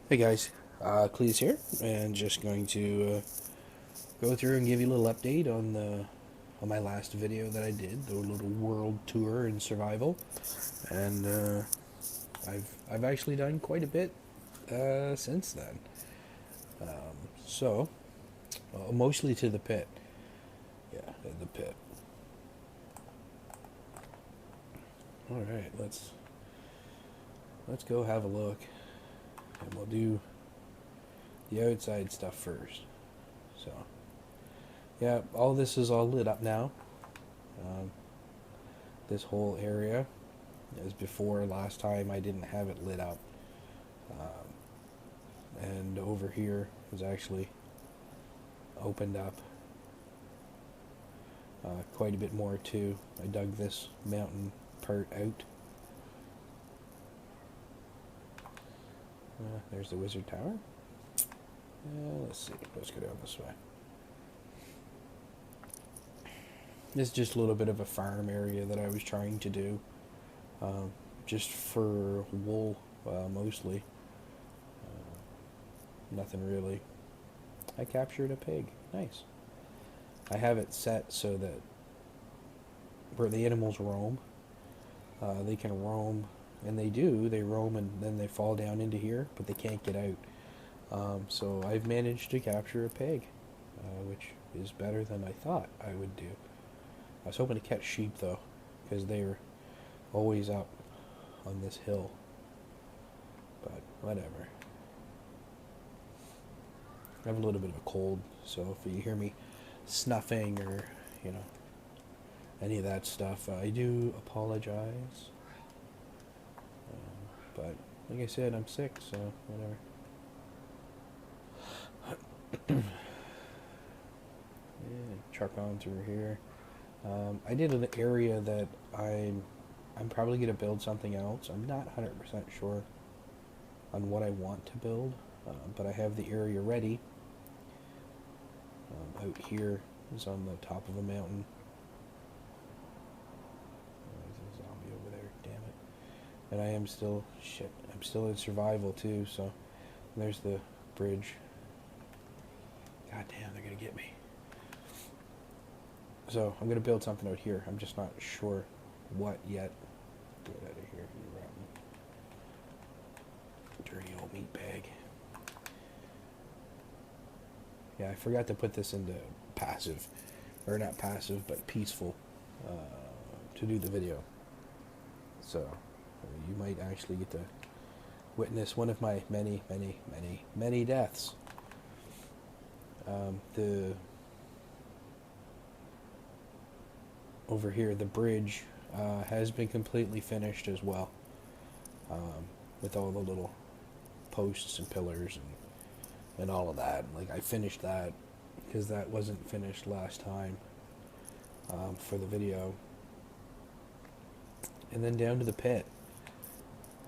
Hey guys, Cleese here, and just going to go through and give you a little update on my last video that I did, the little world tour and survival, and I've actually done quite a bit since then. So mostly to the pit, yeah, the pit. All right, let's go have a look, and we'll do the outside stuff first. So yeah, all this is all lit up now. Um, this whole area. As before, last time I didn't have it lit up. And over here was actually opened up quite a bit more too. I dug this mountain part out. There's the wizard tower. Let's see, let's go down this way. This is just a little bit of a farm area that I was trying to do. Just for wool, mostly. Nothing really. I captured a pig. Nice. I have it set so that where the animals roam, they can roam, and they do. They roam and then they fall down into here, but they can't get out. So I've managed to capture a pig, which is better than I thought I would do. I was hoping to catch sheep though, because they're always up on this hill. But whatever. I have a little bit of a cold, so if you hear me snuffing or, you know, any of that stuff, I do apologize. But like I said, I'm sick, so whatever. Yeah, truck on through here. I did an area that I'm probably gonna build something else. I'm not 100% sure on what I want to build, but I have the area ready. Out here is on the top of a mountain. There's a zombie over there. Damn it! And I am still shit. I'm still in survival too. So there's the bridge. God damn, they're gonna get me. So I'm gonna build something out here. I'm just not sure what yet. Get out of here, you rotten, dirty old meat bag. Yeah, I forgot to put this into passive, or not passive, but peaceful, to do the video. So you might actually get to witness one of my many, many, many, many deaths. The over here, the bridge has been completely finished as well, with all the little posts and pillars and all of that. Like I finished that because that wasn't finished last time for the video. And then down to the pit.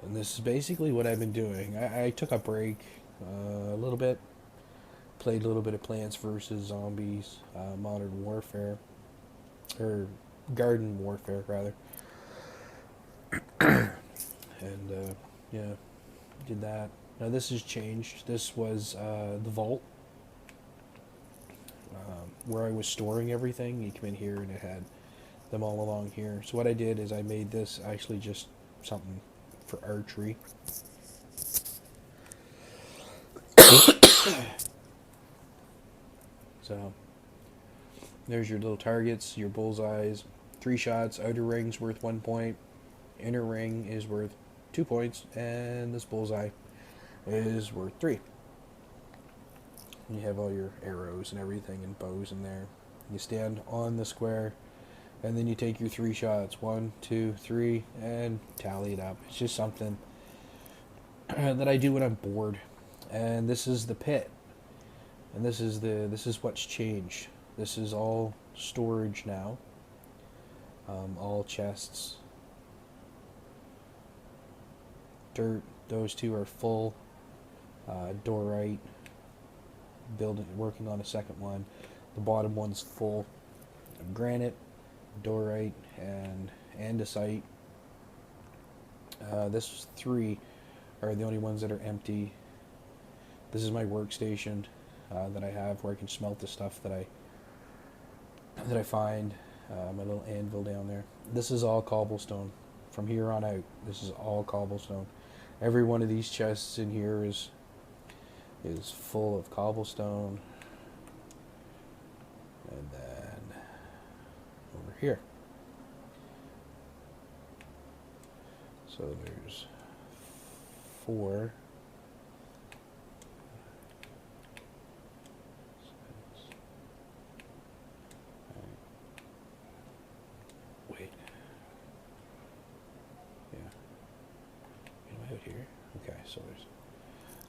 And this is basically what I've been doing. I took a break a little bit, played a little bit of Plants vs. Zombies, Modern Warfare, or Garden Warfare rather. And yeah, did that. Now this has changed. This was the vault where I was storing everything. You come in here and it had them all along here. So what I did is I made this actually just something for archery. So there's your little targets, your bullseyes. 3 shots, outer ring's worth 1 point, inner ring is worth 2 points, and this bullseye is worth 3. You have all your arrows and everything and bows in there. You stand on the square, and then you take your 3 shots, 1, 2, 3, and tally it up. It's just something that I do when I'm bored. And this is the pit, and this is what's changed. This is all storage now. All chests, dirt. Those 2 are full. Dorite. Working on a second one. The bottom one's full. Granite, dorite, and andesite. This 3 are the only ones that are empty. This is my workstation that I have where I can smelt the stuff that I find. My little anvil down there. This is all cobblestone. From here on out, this is all cobblestone. Every one of these chests in here is full of cobblestone. And then over here. So there's 4. Wait. Yeah. Am I out here? Okay, so there's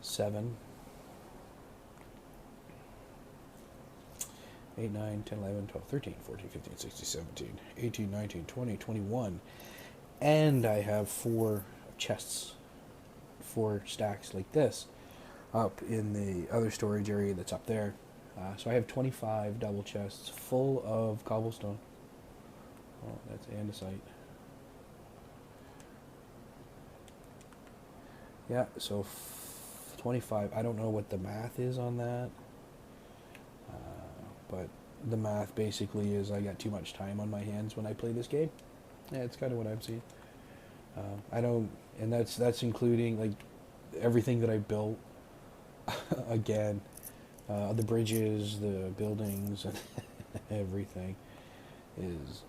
7. 8, 9, 10, 11, 12, 13, 14, 15, 16, 17, 18, 19, 20, 21. And I have 4 chests, 4 stacks like this up in the other storage area that's up there. So I have 25 double chests full of cobblestone. Oh, that's andesite. Yeah, so 25. I don't know what the math is on that. But the math basically is I got too much time on my hands when I play this game. Yeah, it's kind of what I'm seeing. I don't, and that's including like everything that I built. Again, the bridges, the buildings, and everything is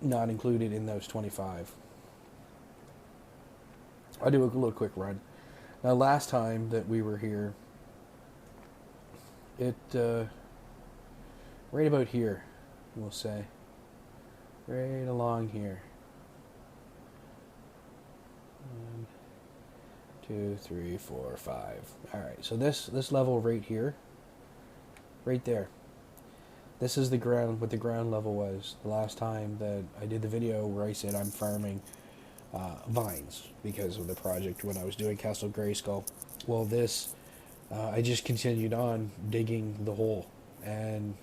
not included in those 25. I'll do a little quick run. Now, last time that we were here, it right about here, we'll say, right along here. 1, 2, 3, 4, 5. All right, so this level right here, right there. This is the ground, what the ground level was the last time that I did the video where I said I'm farming vines because of the project when I was doing Castle Grayskull. Well, this, I just continued on digging the hole and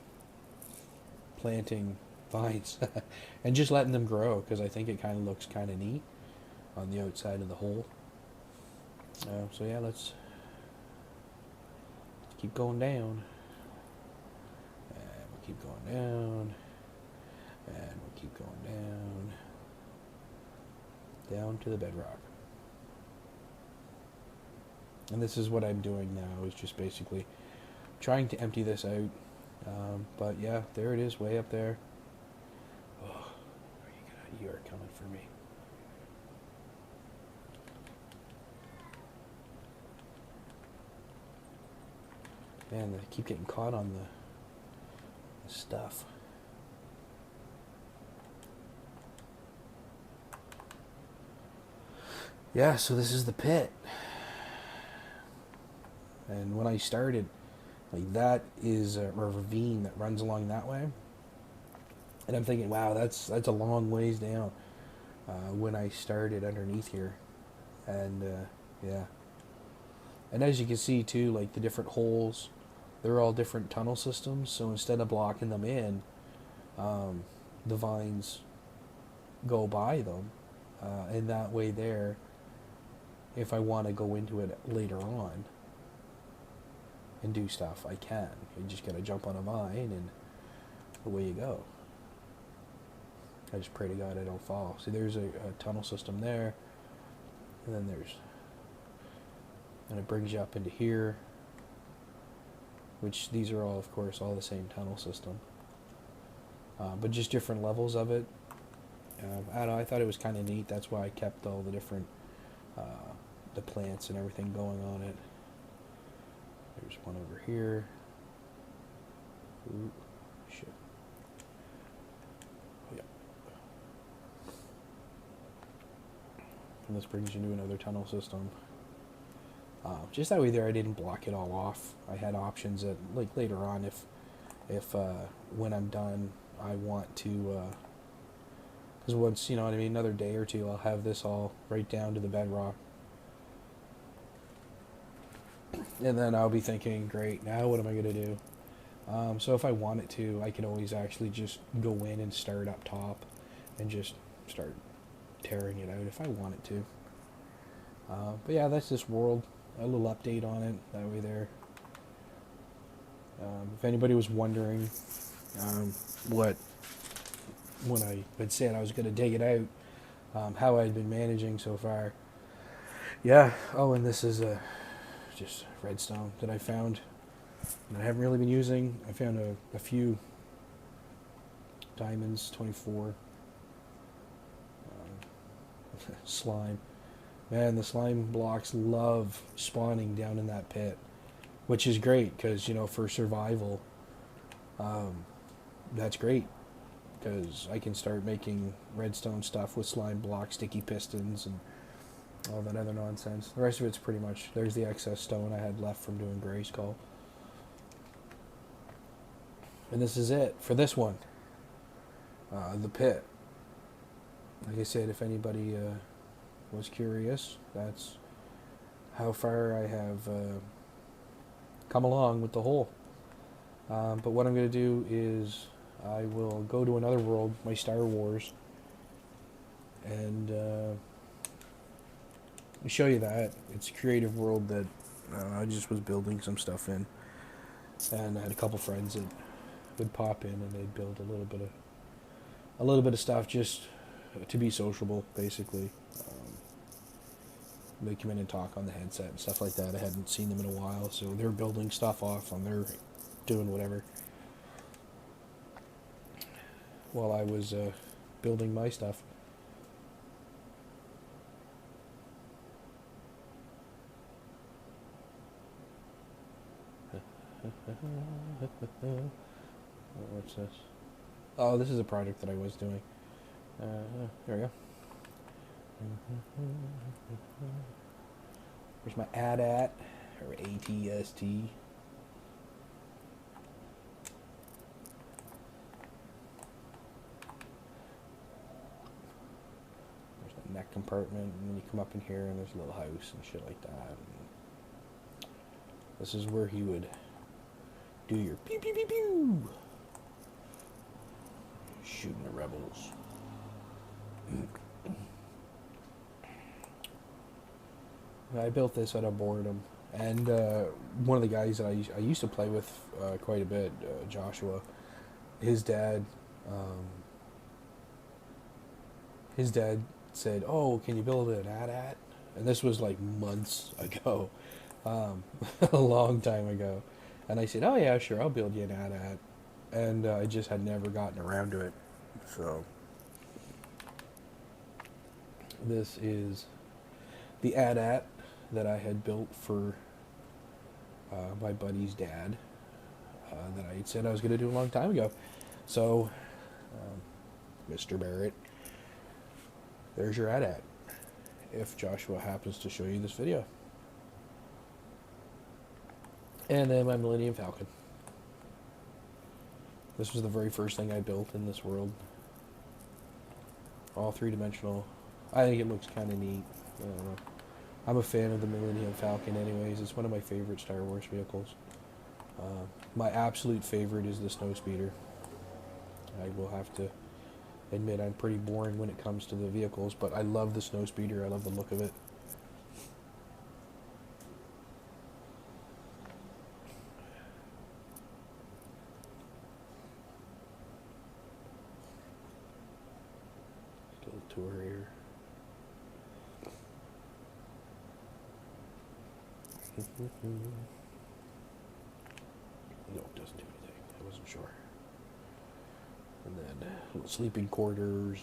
planting vines and just letting them grow because I think it kind of looks kind of neat on the outside of the hole. So yeah, let's keep going down. And we'll keep going down. And we'll keep going down. Down to the bedrock. And this is what I'm doing now, is just basically trying to empty this out. But yeah, there it is, way up there. Oh, you are coming for me. Man, they keep getting caught on the stuff. Yeah, so this is the pit. And when I started, like, that is a ravine that runs along that way. And I'm thinking, wow, that's a long ways down when I started underneath here. And yeah. And as you can see too, like the different holes, they're all different tunnel systems. So instead of blocking them in, the vines go by them. And that way there, if I want to go into it later on and do stuff, I can. You just gotta jump on a vine and away you go. I just pray to God I don't fall. See, there's a tunnel system there, and then and it brings you up into here, which these are all, of course, all the same tunnel system, but just different levels of it. I don't know, I thought it was kind of neat. That's why I kept all the different the plants and everything going on it. There's one over here. Ooh, shit. Yeah. And this brings you to another tunnel system. Just that way there I didn't block it all off. I had options that, like, later on, if when I'm done I want to, because once, you know what I mean, another day or two I'll have this all right down to the bedrock. And then I'll be thinking, great, now what am I going to do? So if I wanted to, I could always actually just go in and start up top and just start tearing it out if I wanted to. But yeah, that's this world. a little update on it that way there. If anybody was wondering what when I had said I was going to dig it out, how I'd been managing so far. Yeah. Oh, and this is just redstone that I found and I haven't really been using. I found a few diamonds, 24. Slime. Man, the slime blocks love spawning down in that pit, which is great because, you know, for survival, that's great because I can start making redstone stuff with slime blocks, sticky pistons, and all that other nonsense. The rest of it's pretty much, there's the excess stone I had left from doing Gray's Call. And this is it for this one. The pit. Like I said, if anybody was curious, that's how far I have come along with the hole. But what I'm going to do is I will go to another world, my Star Wars, and show you that. It's a creative world that I just was building some stuff in. And I had a couple friends that would pop in and they'd build a little bit of stuff just to be sociable, basically. They come in and talk on the headset and stuff like that. I hadn't seen them in a while, so they're building stuff off and they're doing whatever while I was building my stuff. What's this? Oh, this is a project that I was doing. There we go. Where's my AT-AT, or ATST? There's the neck compartment, and then you come up in here, and there's a little house and shit like that. And this is where he would do your pew pew pew pew, shooting the rebels. I built this out of boredom, and one of the guys that I used to play with quite a bit, Joshua, his dad said, "Oh, can you build an AT-AT?" And this was like months ago, a long time ago, and I said, "Oh yeah, sure, I'll build you an AT-AT," and I just had never gotten around to it, so this is the AT-AT that I had built for my buddy's dad that I had said I was going to do a long time ago. So, Mr. Barrett, there's your AT-AT, if Joshua happens to show you this video. And then my Millennium Falcon. This was the very first thing I built in this world. All three-dimensional. I think it looks kind of neat. I don't know. I'm a fan of the Millennium Falcon anyways. It's one of my favorite Star Wars vehicles. My absolute favorite is the Snowspeeder. I will have to admit I'm pretty boring when it comes to the vehicles, but I love the Snowspeeder. I love the look of it. Little tour here. No, it doesn't do anything. I wasn't sure. And then little sleeping quarters.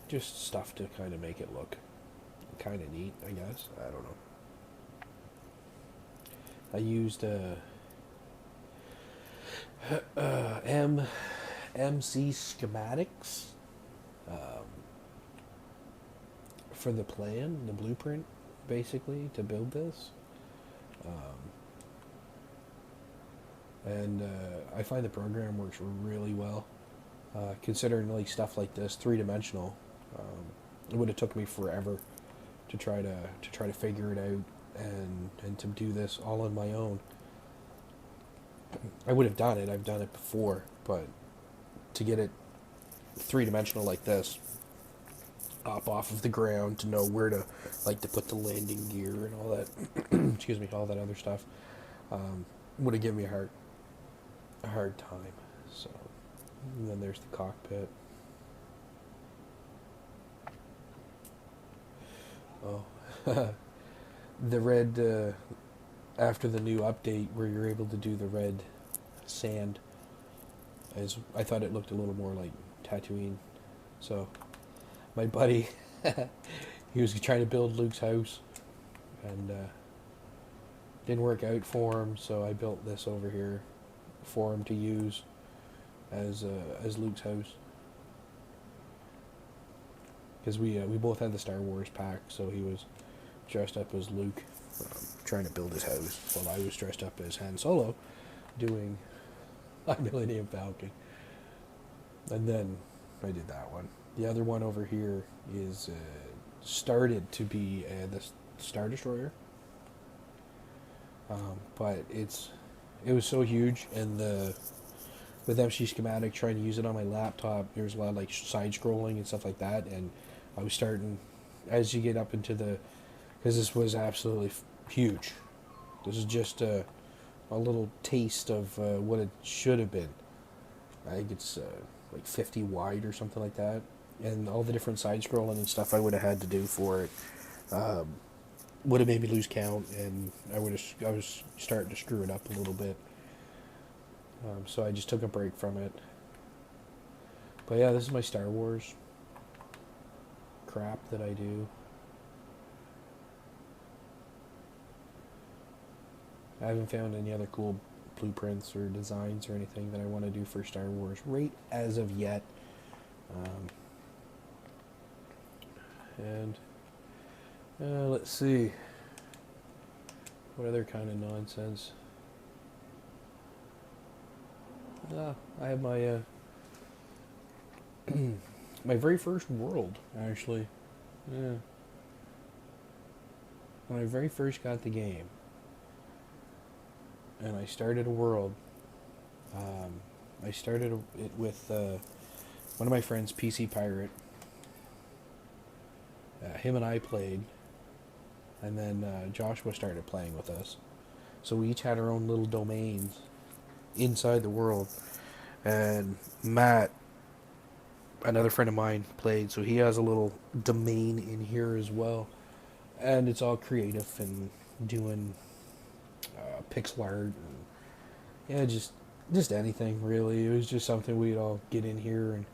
Just stuff to kind of make it look kind of neat, I guess. I don't know. I used MC schematics for the plan, the blueprint, basically, to build this. And I find the program works really well. Considering like stuff like this, three-dimensional, it would have took me forever to try to figure it out and to do this all on my own. I would have done it. I've done it before, but to get it three-dimensional like this, up off of the ground to know where to, like, to put the landing gear and all that. Excuse me, all that other stuff. Would have given me a hard time. So, and then there's the cockpit. Oh, the red, after the new update where you're able to do the red sand, as I thought it looked a little more like Tatooine. So my buddy, he was trying to build Luke's house, and didn't work out for him. So I built this over here for him to use as Luke's house, because we both had the Star Wars pack. So he was dressed up as Luke, trying to build his house, while I was dressed up as Han Solo, doing a Millennium Falcon. And then I did that one. The other one over here is started to be the Star Destroyer, but it was so huge, and with MC Schematic trying to use it on my laptop, there was a lot of like side scrolling and stuff like that, and I was starting, as you get up into because this was absolutely huge. This is just a little taste of what it should have been. I think it's like 50 wide or something like that, and all the different side scrolling and stuff I would have had to do for it would have made me lose count, and I was starting to screw it up a little bit. So I just took a break from it. But yeah, this is my Star Wars crap that I do. I haven't found any other cool blueprints or designs or anything that I want to do for Star Wars right as of yet. And let's see, what other kind of nonsense. I have my my very first world, actually. Yeah. When I very first got the game, and I started a world, I started it with one of my friends, PC Pirate. Him and I played, and then Joshua started playing with us. So we each had our own little domains inside the world, and Matt, another friend of mine, played, so he has a little domain in here as well, and it's all creative and doing pixel art and yeah, just anything really. It was just something we'd all get in here and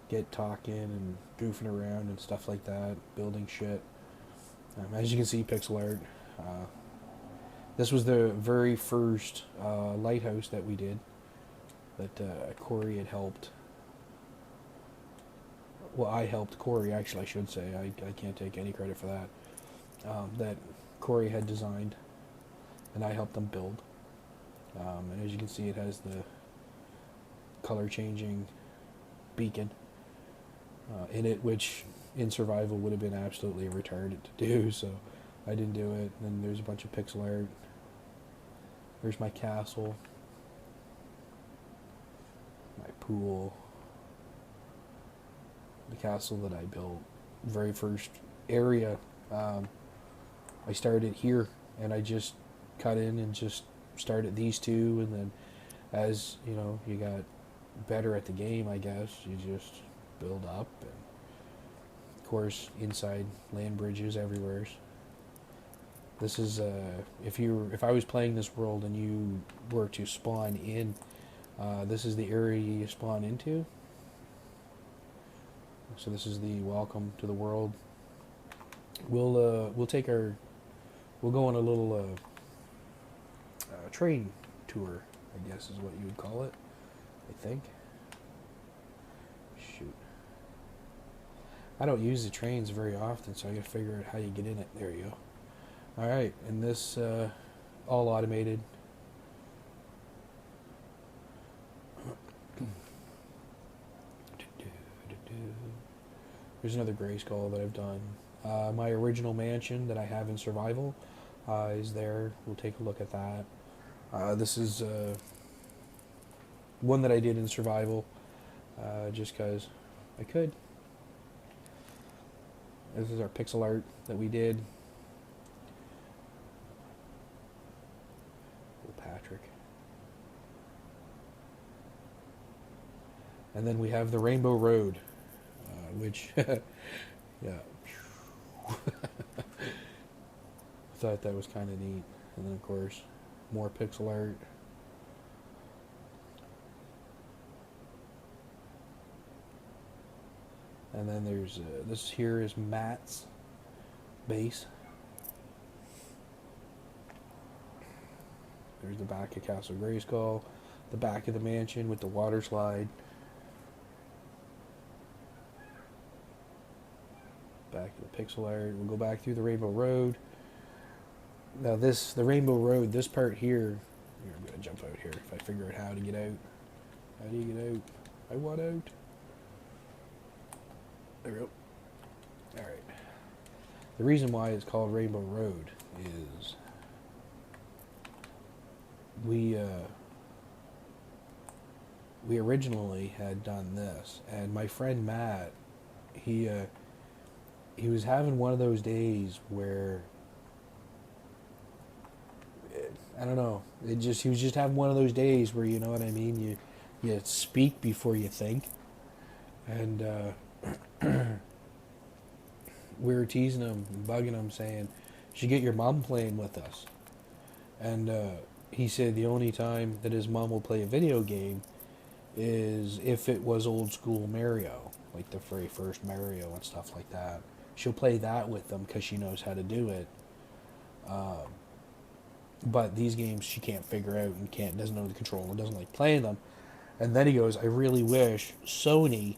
get talking and goofing around and stuff like that, building shit. As you can see, pixel art. This was the very first lighthouse that we did, that Corey had helped. Well, I helped Corey, actually, I should say. I can't take any credit for that. That Corey had designed, and I helped them build. And as you can see, it has the color-changing beacon in it, which in survival would have been absolutely retarded to do, so I didn't do it. And then there's a bunch of pixel art. There's my castle, my pool, the castle that I built. Very first area, I started here, and I just cut in and just started these two, and then as you know, you got better at the game, I guess, you just build up, and of course inside land bridges everywhere. This is if I was playing this world and you were to spawn in, this is the area you spawn into. So this is the welcome to the world. We'll go on a little train tour, I guess is what you would call it, I think. Shoot. I don't use the trains very often, so I gotta figure out how you get in it. There you go. Alright, and this, all automated. There's another gray skull that I've done. My original mansion that I have in survival is there. We'll take a look at that. This is one that I did in survival. just because I could. This is our pixel art that we did. Oh, Patrick. And then we have the Rainbow Road, which, yeah, thought that was kind of neat. And then, of course, more pixel art. And then there's, this here is Matt's base. There's the back of Castle Grayskull, the back of the mansion with the water slide. Back of the pixel art. We'll go back through the Rainbow Road. Now the Rainbow Road, this part here, I'm going to jump out here if I figure out how to get out. How do you get out? I want out. There we go. Alright. The reason why it's called Rainbow Road is we originally had done this, and my friend Matt, he was having one of those days where, I don't know, he was just having one of those days where, you know what I mean, you speak before you think. And we were teasing him, bugging him, saying, you should get your mom playing with us. And he said the only time that his mom will play a video game is if it was old school Mario, like the very first Mario and stuff like that. She'll play that with them because she knows how to do it. But these games she can't figure out and doesn't know the control and doesn't like playing them. And then he goes, I really wish Sony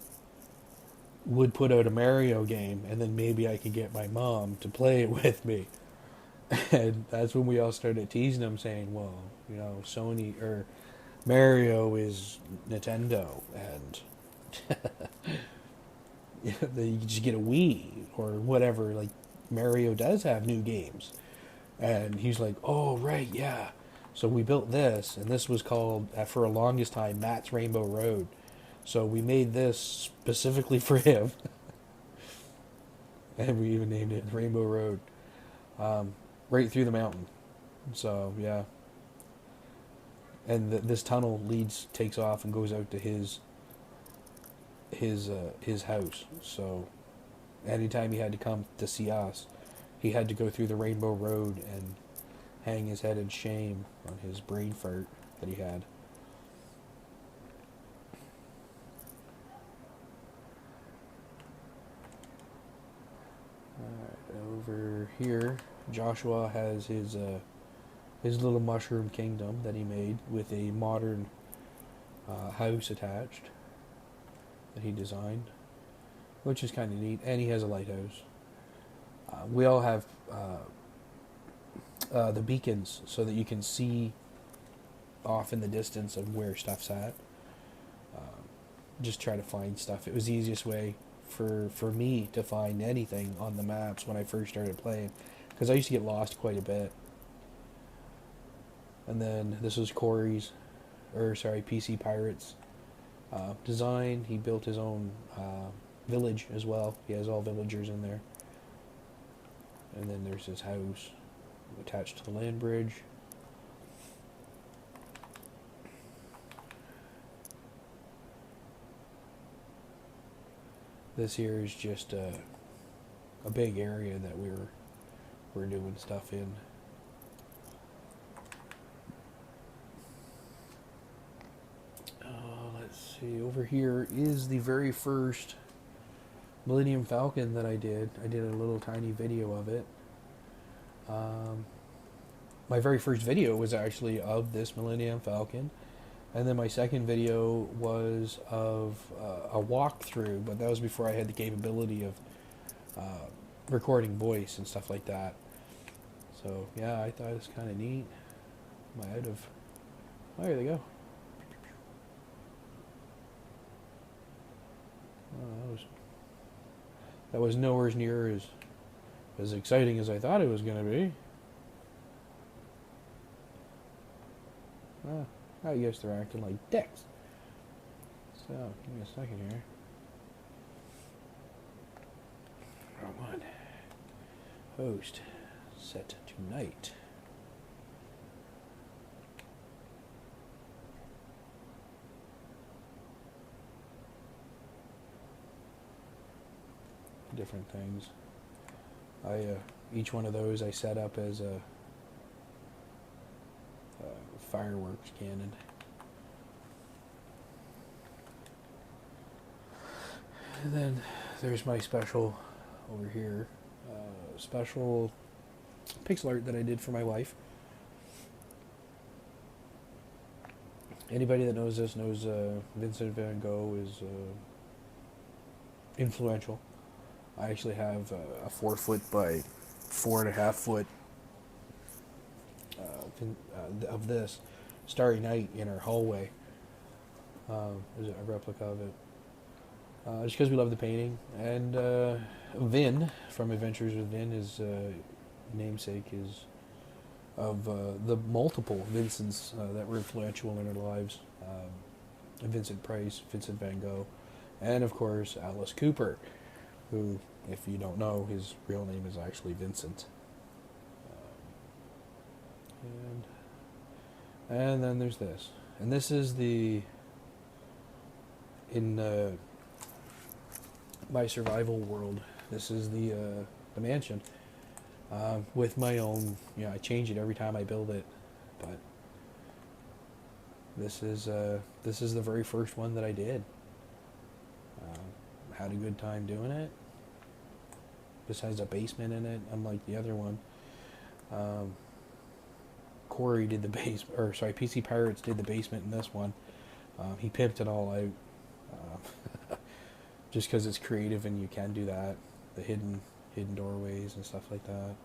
would put out a Mario game, and then maybe I could get my mom to play it with me. And that's when we all started teasing him, saying, well, you know, Sony or Mario is Nintendo, and you can just get a Wii or whatever. Like, Mario does have new games. And he's like, oh, right, yeah. So we built this, and this was called, for a longest time, Matt's Rainbow Road. So we made this specifically for him. And we even named it Rainbow Road. Right through the mountain. So, yeah. And this tunnel takes off and goes out to his house. So anytime he had to come to see us, he had to go through the Rainbow Road and hang his head in shame on his brain fart that he had. Over here, Joshua has his little mushroom kingdom that he made with a modern house attached that he designed, which is kind of neat. And he has a lighthouse. We all have the beacons so that you can see off in the distance of where stuff's at. Just try to find stuff. It was the easiest way for me to find anything on the maps when I first started playing, because I used to get lost quite a bit. And then this was PC Pirate's design. He built his own village as well. He has all villagers in there. And then there's his house attached to the land bridge. This here is just a big area that we're doing stuff in. Let's see. Over here is the very first Millennium Falcon that I did. I did a little tiny video of it. My very first video was actually of this Millennium Falcon. And then my second video was of a walkthrough, but that was before I had the capability of recording voice and stuff like that. So, yeah, I thought it was kind of neat. Am I out of... Oh, there they go. Oh, that was nowhere near as exciting as I thought it was going to be. I guess they're acting like dicks. So, give me a second here. Wrong one. Host set to night. Different things. Each one of those I set up as a fireworks cannon. And then there's my special over here, special pixel art that I did for my wife. Anybody that knows this knows Vincent van Gogh is influential. I actually have a 4 foot by 4.5 foot of this Starry Night in our hallway. There's a replica of it. Just because we love the painting. And Vin from Adventures with Vin, his namesake, is of the multiple Vincents that were influential in our lives. Vincent Price, Vincent van Gogh, and of course Alice Cooper, who, if you don't know, his real name is actually Vincent. And then there's this. And this is in my survival world, this is the mansion. With my own, I change it every time I build it, but this is the very first one that I did. Had a good time doing it. Besides a basement in it, unlike the other one. Corey did the PC Pirates did the basement in this one. He pimped it all out. Just because it's creative and you can do that. The hidden doorways and stuff like that.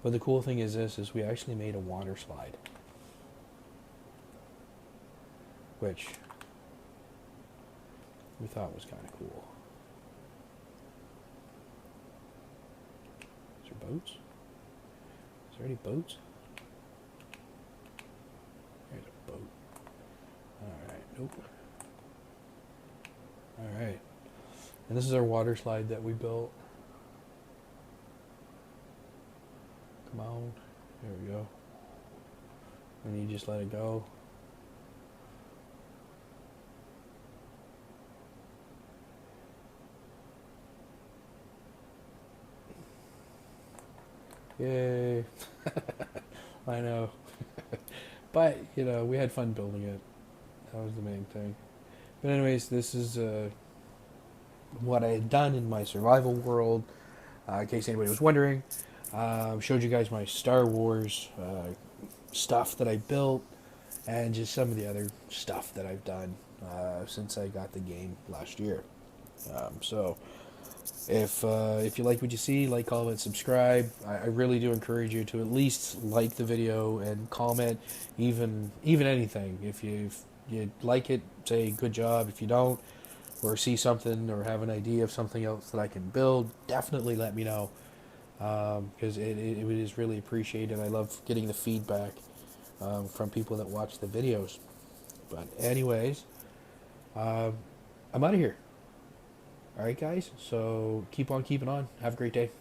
But the cool thing is we actually made a water slide. Which we thought was kind of cool. Is there boats? Is there any boats? There's a boat. Alright, nope. Alright. And this is our water slide that we built. Come on. There we go. And you just let it go. Yay. I know. But, we had fun building it. That was the main thing. But anyways, this is what I had done in my survival world. In case anybody was wondering. Showed you guys my Star Wars stuff that I built. And just some of the other stuff that I've done since I got the game last year. So, if you like what you see, like, comment, subscribe. I really do encourage you to at least like the video and comment, even anything. If you like it, say good job. If you don't, or see something or have an idea of something else that I can build, definitely let me know. Because it is really appreciated. I love getting the feedback from people that watch the videos. But anyways, I'm out of here. Alright guys, so keep on keeping on. Have a great day.